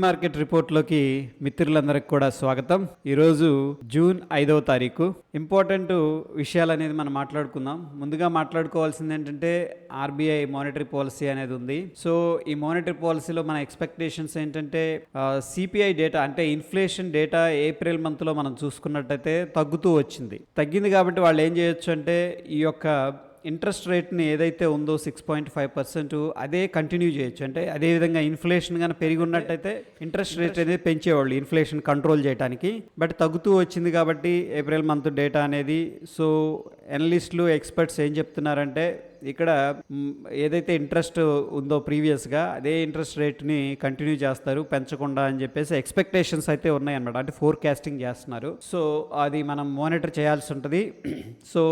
Market రిపోర్ట్లోకి మిత్రులందరికీ కూడా స్వాగతం. ఈరోజు జూన్ 5వ తారీఖు. ఇంపార్టెంట్ విషయాలు అనేది మనం మాట్లాడుకుందాం. ముందుగా మాట్లాడుకోవాల్సింది ఏంటంటే ఆర్బీఐ మానిటరీ పాలసీ అనేది ఉంది. సో ఈ మానిటరీ పాలసీలో మన ఎక్స్పెక్టేషన్స్ ఏంటంటే సిపిఐ డేటా అంటే ఇన్ఫ్లేషన్ డేటా ఏప్రిల్ మంత్లో మనం చూసుకున్నట్టయితే తగ్గుతూ వచ్చింది. తగ్గింది కాబట్టి వాళ్ళు ఏం చేయొచ్చు అంటే ఈ యొక్క ఇంట్రెస్ట్ రేట్ని ఏదైతే ఉందో 6.5% అదే కంటిన్యూ చేయొచ్చు. అంటే అదేవిధంగా ఇన్ఫ్లేషన్ కానీ పెరిగి ఉన్నట్టయితే ఇంట్రెస్ట్ రేట్ అనేది పెంచేవాళ్ళు ఇన్ఫ్లేషన్ కంట్రోల్ చేయడానికి. బట్ తగ్గుతూ వచ్చింది కాబట్టి ఏప్రిల్ మంత్ డేటా అనేది. సో అనలిస్టులు ఎక్స్పర్ట్స్ ఏం చెప్తున్నారంటే ఇక్కడ ఏదైతే ఇంట్రెస్ట్ ఉందో ప్రీవియస్గా అదే ఇంట్రెస్ట్ రేట్ని కంటిన్యూ చేస్తారు పెంచకుండా అని చెప్పేసి ఎక్స్పెక్టేషన్స్ అయితే ఉన్నాయన్నమాట. అంటే ఫోర్కాస్టింగ్ చేస్తున్నారు. సో అది మనం మానిటర్ చేయాల్సి ఉంటుంది. సో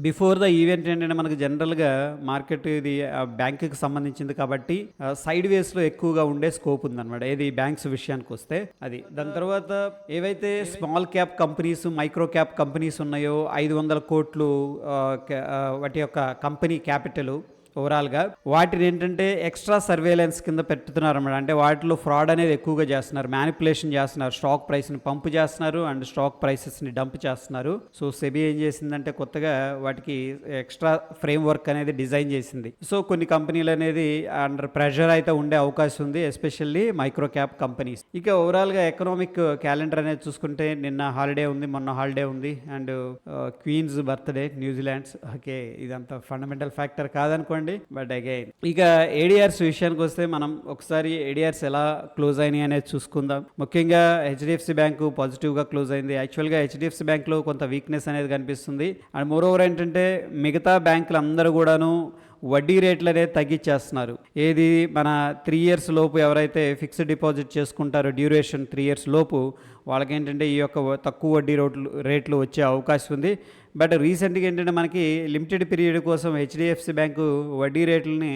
బిఫోర్ ద ఈవెంట్ ఏంటంటే మనకు జనరల్గా మార్కెట్ ఇది బ్యాంకుకి సంబంధించింది కాబట్టి సైడ్ వేస్లో ఎక్కువగా ఉండే స్కోప్ ఉందన్నమాట. ఏది బ్యాంక్స్ విషయానికి వస్తే అది. దాని తర్వాత ఏవైతే small cap companies micro cap companies ఉన్నాయో 500 కోట్లు వాటి యొక్క కంపెనీ క్యాపిటల్ ఓవరాల్గా వాటిని ఏంటంటే ఎక్స్ట్రా సర్వేలెన్స్ కింద పెట్టుతున్నారు అన్నమాట. అంటే వాటిలో ఫ్రాడ్ అనేది ఎక్కువగా చేస్తున్నారు, మ్యానిపులేషన్ చేస్తున్నారు, స్టాక్ ప్రైస్ని పంపు చేస్తున్నారు అండ్ స్టాక్ ప్రైసెస్ని డంప్ చేస్తున్నారు. సో సెబీ ఏం చేసిందంటే కొత్తగా వాటికి ఎక్స్ట్రా ఫ్రేమ్ వర్క్ అనేది డిజైన్ చేసింది. సో కొన్ని కంపెనీలు అనేది అండర్ ప్రెషర్ అయితే ఉండే అవకాశం ఉంది, ఎస్పెషల్లీ మైక్రో క్యాప్ కంపెనీస్. ఇక ఓవరాల్గా ఎకనామిక్ క్యాలెండర్ అనేది చూసుకుంటే నిన్న హాలిడే ఉంది, మొన్న హాలిడే ఉంది and queen's birthday New Zealand's. Okay, ఇదంతా ఫండమెంటల్ ఫ్యాక్టర్ కాదనుకోండి. బట్ అగైన్ ఇక ఏడిఆర్స్ విషయానికి వస్తే మనం ఒకసారి ఏడిఆర్స్ ఎలా క్లోజ్ అయినాయి అనేది చూసుకుందాం. ముఖ్యంగా హెచ్డిఎఫ్సి బ్యాంకు పాజిటివ్గా క్లోజ్ అయింది. యాక్చువల్గా హెచ్డిఎఫ్సి బ్యాంక్లో కొంత వీక్నెస్ అనేది కనిపిస్తుంది. అండ్ మోరోవర్ ఏంటంటే మిగతా బ్యాంకులు అందరూ కూడాను వడ్డీ రేట్లు అనేది తగ్గించేస్తున్నారు. ఏది మన 3 years లోపు ఎవరైతే ఫిక్స్డ్ డిపాజిట్ చేసుకుంటారో డ్యూరేషన్ 3 years లోపు వాళ్ళకేంటంటే ఈ యొక్క తక్కువ వడ్డీ రేట్లు వచ్చే అవకాశం ఉంది. బట్ రీసెంట్గా ఏంటంటే మనకి లిమిటెడ్ పీరియడ్ కోసం హెచ్డిఎఫ్సి బ్యాంకు వడ్డీ రేట్లని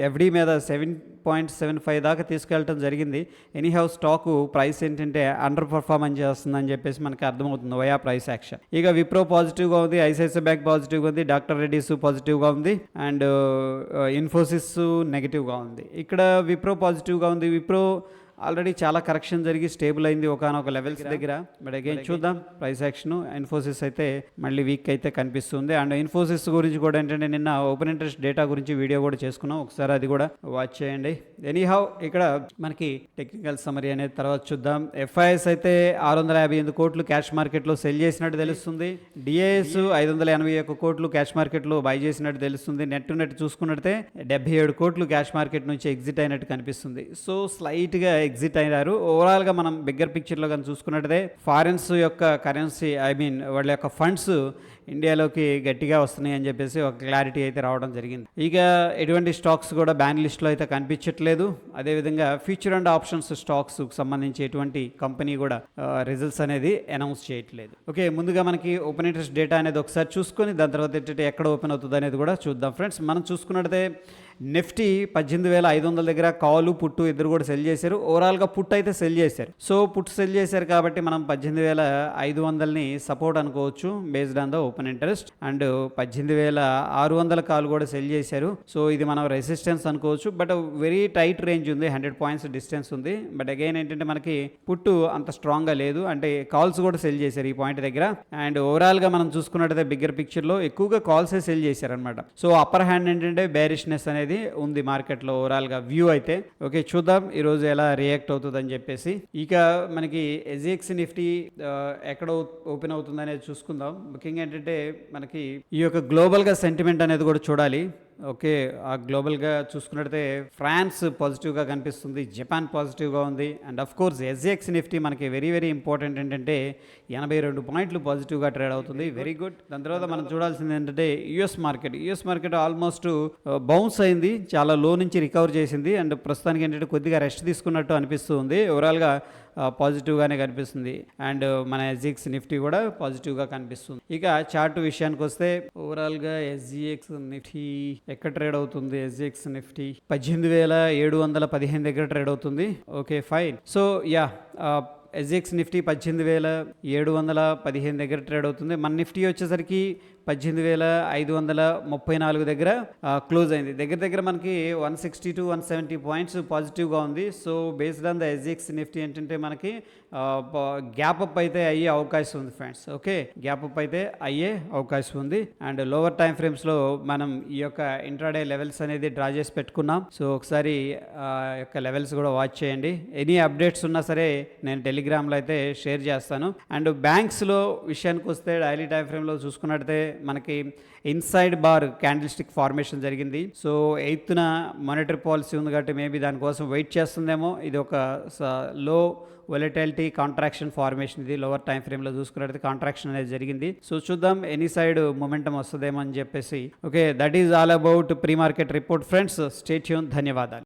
ఎఫ్డి మీద 7.75 దాకా తీసుకెళ్ళటం జరిగింది. ఎనీహౌ స్టాకు ప్రైస్ ఏంటంటే అండర్ పర్ఫార్మెన్స్ చేస్తుందని చెప్పేసి మనకి అర్థమవుతుంది వయా ప్రైస్ యాక్షన్. ఇక విప్రో పాజిటివ్గా ఉంది, ఐసిఐసిఐ బ్యాంక్ పాజిటివ్గా ఉంది, డాక్టర్ రెడ్డీస్ పాజిటివ్గా ఉంది అండ్ ఇన్ఫోసిస్ నెగిటివ్గా ఉంది. ఇక్కడ విప్రో పాజిటివ్గా ఉంది. విప్రో ఆల్రెడీ చాలా కరెక్షన్ జరిగి స్టేబుల్ అయింది ఒకనొక లెవెల్స్ దగ్గర. బట్ అగైన్ చూద్దాం ప్రైస్ యాక్షన్. ఇన్ఫోసిస్ అయితే మళ్ళీ వీక్ అయితే కనిపిస్తుంది. అండ్ ఇన్ఫోసిస్ గురించి కూడా ఏంటంటే నిన్న ఓపెన్ ఇంట్రెస్ట్ డేటా గురించి వీడియో కూడా చేసుకున్నాం, ఒకసారి అది కూడా వాచ్ చేయండి. ఎనీహౌ ఇక్కడ మనకి టెక్నికల్ సమరీ అనేది తర్వాత చూద్దాం. ఎఫ్ఐఎస్ అయితే 658 కోట్లు క్యాష్ మార్కెట్లో సెల్ చేసినట్టు తెలుస్తుంది. డిఐఎస్ 581 కోట్లు క్యాష్ మార్కెట్లో బై చేసినట్టు తెలుస్తుంది. నెట్ చూసుకున్నట్టే 77 కోట్లు క్యాష్ మార్కెట్ నుంచి ఎగ్జిట్ అయినట్టు కనిపిస్తుంది. సో స్లైట్గా ఎగ్జిట్ అయ్యారు. ఓవరాల్గా మనం బిగ్గర్ పిక్చర్లో కానీ చూసుకున్నట్టయితే ఫారెన్స్ యొక్క కరెన్సీ వాళ్ళ యొక్క ఫండ్స్ ఇండియాలోకి గట్టిగా వస్తున్నాయి అని చెప్పేసి ఒక క్లారిటీ అయితే రావడం జరిగింది. ఇక ఎటువంటి స్టాక్స్ కూడా బ్యాన్ లిస్ట్లో అయితే కనిపించట్లేదు. అదేవిధంగా ఫ్యూచర్ అండ్ ఆప్షన్స్ స్టాక్స్ సంబంధించి ఎటువంటి కంపెనీ కూడా రిజల్ట్స్ అనేది అనౌన్స్ చేయట్లేదు. ఓకే, ముందుగా మనకి ఓపెన్ ఇంట్రెస్ట్ డేటా అనేది ఒకసారి చూసుకొని దాని తర్వాత ఏంటంటే ఎక్కడ ఓపెన్ అవుతుంది అనేది కూడా చూద్దాం ఫ్రెండ్స్. మనం చూసుకున్నట్టయితే నిఫ్టీ 18,500 దగ్గర కాలు పుట్టు ఇద్దరు కూడా సెల్ చేశారు. ఓవరాల్గా పుట్ అయితే సెల్ చేశారు. సో పుట్ సెల్ చేశారు కాబట్టి మనం 18,500ని సపోర్ట్ అనుకోవచ్చు based on the open interest. And 18,600 కాలు కూడా సెల్ చేశారు. సో ఇది మనం రెసిస్టెన్స్ అనుకోవచ్చు. బట్ వెరీ టైట్ రేంజ్ ఉంది, 100 points డిస్టెన్స్ ఉంది. బట్ అగైన్ ఏంటంటే మనకి పుట్టు అంత స్ట్రాంగ్గా లేదు, అంటే కాల్స్ కూడా సెల్ చేశారు ఈ పాయింట్ దగ్గర. అండ్ ఓవరాల్గా మనం చూసుకున్నట్టయితే బిగ్గర్ పిక్చర్లో ఎక్కువగా కాల్సే సెల్ చేశారు అనమాట. సో అప్పర్ హ్యాండ్ ఏంటంటే బేరిష్నెస్ అనేది ఉంది మార్కెట్లో ఓవరాల్గా వ్యూ అయితే. ఓకే, చూద్దాం ఈరోజు ఎలా రియాక్ట్ అవుతుందని చెప్పేసి. ఇక మనకి ఎస్జిఎక్స్ నిఫ్టీ ఎక్కడ ఓపెన్ అవుతుంది అనేది చూసుకుందాం. ముఖ్యంగా ఏంటంటే మనకి ఈ యొక్క గ్లోబల్గా సెంటిమెంట్ అనేది కూడా చూడాలి. ఓకే, ఆ గ్లోబల్గా చూసుకున్నట్టయితే ఫ్రాన్స్ పాజిటివ్గా కనిపిస్తుంది, జపాన్ పాజిటివ్గా ఉంది. And of course SGX Nifty మనకి వెరీ వెరీ ఇంపార్టెంట్ ఏంటంటే 82 పాయింట్లు పాజిటివ్గా ట్రేడ్ అవుతుంది, వెరీ గుడ్. దాని తర్వాత మనం చూడాల్సింది ఏంటంటే యుఎస్ మార్కెట్ ఆల్మోస్ట్ బౌన్స్ అయింది, చాలా లో నుంచి రికవర్ చేసింది. అండ్ ప్రస్తుతానికి ఏంటంటే కొద్దిగా రెస్ట్ తీసుకున్నట్టు అనిపిస్తుంది. ఓవరాల్గా పాజిటివ్గానే కనిపిస్తుంది. అండ్ మన ఎస్జిఎక్స్ నిఫ్టీ కూడా పాజిటివ్గా కనిపిస్తుంది. ఇక చార్ట్ విషయానికి వస్తే ఓవరాల్గా ఎస్జిఎక్స్ నిఫ్టీ ఎక్కడ ట్రేడ్ అవుతుంది? ఎస్జిఎక్స్ నిఫ్టీ 18,715 దగ్గర ట్రేడ్ అవుతుంది. Okay fine. So yeah SGX Nifty 18,715 దగ్గర ట్రేడ్ అవుతుంది. మన నిఫ్టీ వచ్చేసరికి 18,534 దగ్గర క్లోజ్ అయింది. దగ్గర దగ్గర మనకి 160 to 170 పాయింట్స్ పాజిటివ్గా ఉంది. So based on the SGX Nifty ఏంటంటే మనకి గ్యాప్ అప్ అయితే అయ్యే అవకాశం ఉంది ఫ్రెండ్స్. ఓకే, గ్యాప్ అప్ అయితే అయ్యే అవకాశం ఉంది. అండ్ లోవర్ టైం ఫ్రేమ్స్లో మనం ఈ యొక్క ఇంట్రాడే లెవెల్స్ అనేది డ్రా చేసి పెట్టుకున్నాం. సో ఒకసారి యొక్క లెవెల్స్ కూడా వాచ్ చేయండి. ఎనీ అప్డేట్స్ ఉన్నా సరే నేను టెలిగ్రామ్లో అయితే షేర్ చేస్తాను. అండ్ బ్యాంక్స్లో విషయానికి వస్తే డైలీ టైం ఫ్రేమ్లో చూసుకున్నట్టయితే మనకి inside bar candle stick formation జరిగింది. సో 8th మానిటరీ పాలసీ ఉంది కాబట్టి మేబీ దానికోసం వెయిట్ చేస్తుందేమో. ఇది ఒక లో వొలటిలిటీ కాంట్రాక్షన్ ఫార్మేషన్. ఇది లోవర్ టైం ఫ్రేమ్లో చూసుకున్నట్టయితే కాంట్రాక్షన్ అనేది జరిగింది. సో చూద్దాం ఎనీ సైడ్ మొమెంటం వస్తుందేమో అని చెప్పేసి. Okay, that is all about pre market report friends. Stay tune. ధన్యవాదాలు.